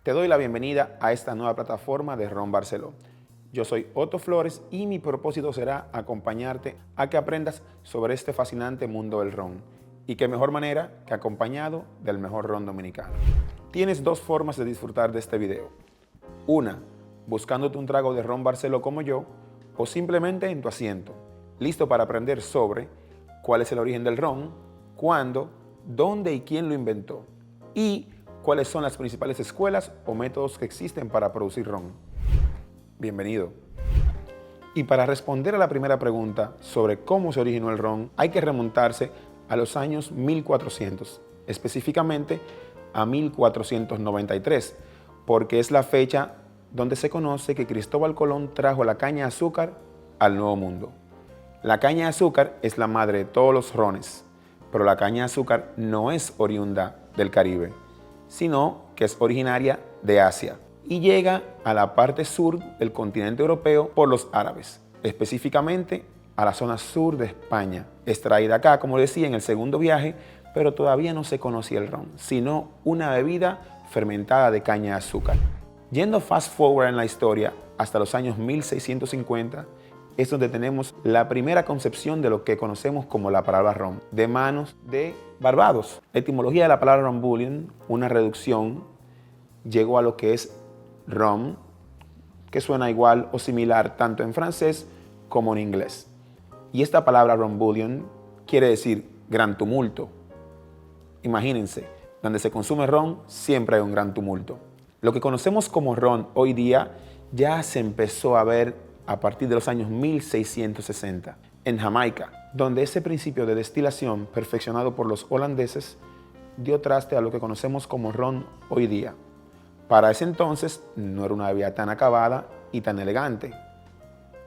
Te doy la bienvenida a esta nueva plataforma de Ron Barceló. Yo soy Otto Flores y mi propósito será acompañarte a que aprendas sobre este fascinante mundo del ron. Y qué mejor manera que acompañado del mejor ron dominicano. Tienes dos formas de disfrutar de este video. Una, buscándote un trago de Ron Barceló como yo, o simplemente en tu asiento, listo para aprender sobre cuál es el origen del ron, cuándo, dónde y quién lo inventó, y cuáles son las principales escuelas o métodos que existen para producir ron. Bienvenido. Y para responder a la primera pregunta sobre cómo se originó el ron, hay que remontarse a los años 1400, específicamente a 1493, porque es la fecha donde se conoce que Cristóbal Colón trajo la caña de azúcar al Nuevo Mundo. La caña de azúcar es la madre de todos los rones, pero la caña de azúcar no es oriunda del Caribe, sino que es originaria de Asia y llega a la parte sur del continente europeo por los árabes, específicamente a la zona sur de España. Extraída acá, como decía, en el segundo viaje, pero todavía no se conocía el ron, sino una bebida fermentada de caña de azúcar. Yendo fast forward en la historia hasta los años 1650, es donde tenemos la primera concepción de lo que conocemos como la palabra ron, de manos de Barbados. La etimología de la palabra ronbullion, una reducción, llegó a lo que es rum, que suena igual o similar tanto en francés como en inglés. Y esta palabra ronbullion quiere decir gran tumulto. Imagínense, donde se consume ron siempre hay un gran tumulto. Lo que conocemos como ron hoy día ya se empezó a ver a partir de los años 1660 en Jamaica, donde ese principio de destilación perfeccionado por los holandeses dio traste a lo que conocemos como ron hoy día. Para ese entonces no era una bebida tan acabada y tan elegante,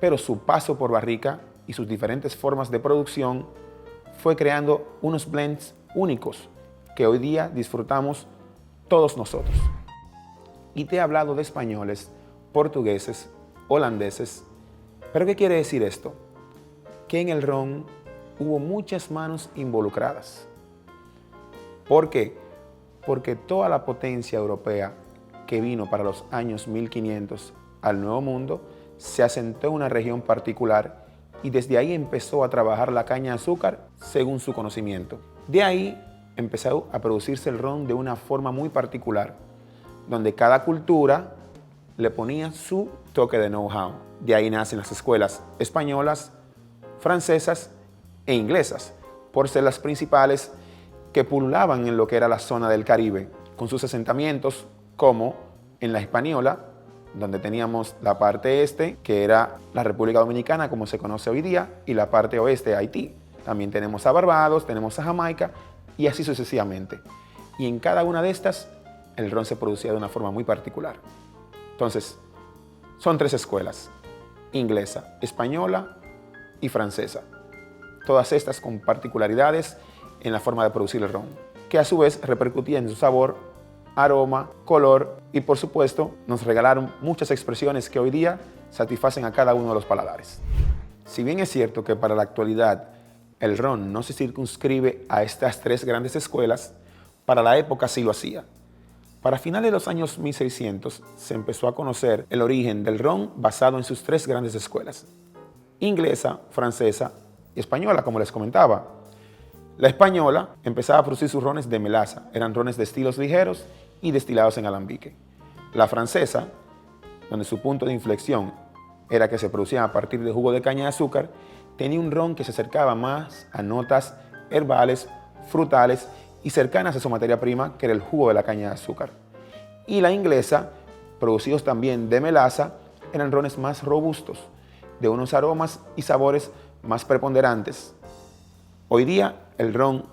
pero su paso por barrica y sus diferentes formas de producción fue creando unos blends únicos que hoy día disfrutamos todos nosotros. Y te he hablado de españoles, portugueses, holandeses. ¿Pero qué quiere decir esto? Que en el ron hubo muchas manos involucradas. ¿Por qué? Porque toda la potencia europea que vino para los años 1500 al Nuevo Mundo se asentó en una región particular y desde ahí empezó a trabajar la caña de azúcar según su conocimiento. De ahí empezó a producirse el ron de una forma muy particular, donde cada cultura le ponía su toque de know-how. De ahí nacen las escuelas españolas, francesas e inglesas, por ser las principales que pululaban en lo que era la zona del Caribe, con sus asentamientos como en la Hispaniola, donde teníamos la parte este, que era la República Dominicana, como se conoce hoy día, y la parte oeste, Haití. También tenemos a Barbados, tenemos a Jamaica, y así sucesivamente. Y en cada una de estas, el ron se producía de una forma muy particular. Entonces, son tres escuelas: inglesa, española y francesa. Todas estas con particularidades en la forma de producir el ron, que a su vez repercutían en su sabor, aroma, color y por supuesto nos regalaron muchas expresiones que hoy día satisfacen a cada uno de los paladares. Si bien es cierto que para la actualidad el ron no se circunscribe a estas tres grandes escuelas, para la época sí lo hacía. Para finales de los años 1600 se empezó a conocer el origen del ron basado en sus tres grandes escuelas: inglesa, francesa y española, como les comentaba. La española empezaba a producir sus rones de melaza, eran rones de estilos ligeros y destilados en alambique. La francesa, donde su punto de inflexión era que se producían a partir de jugo de caña de azúcar, tenía un ron que se acercaba más a notas herbales, frutales y cercanas a su materia prima, que era el jugo de la caña de azúcar. Y la inglesa, producidos también de melaza, eran rones más robustos, de unos aromas y sabores más preponderantes. Hoy día el ron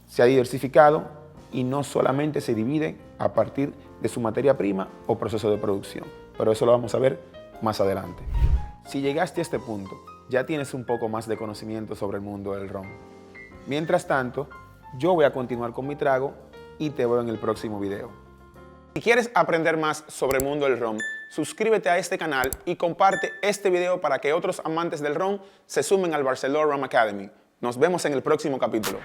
se ha diversificado y no solamente se divide a partir de su materia prima o proceso de producción, pero eso lo vamos a ver más adelante. Si llegaste a este punto, ya tienes un poco más de conocimiento sobre el mundo del ron. Mientras tanto, yo voy a continuar con mi trago y te veo en el próximo video. Si quieres aprender más sobre el mundo del ron, suscríbete a este canal y comparte este video para que otros amantes del ron se sumen al Barceló Rum Academy. Nos vemos en el próximo capítulo.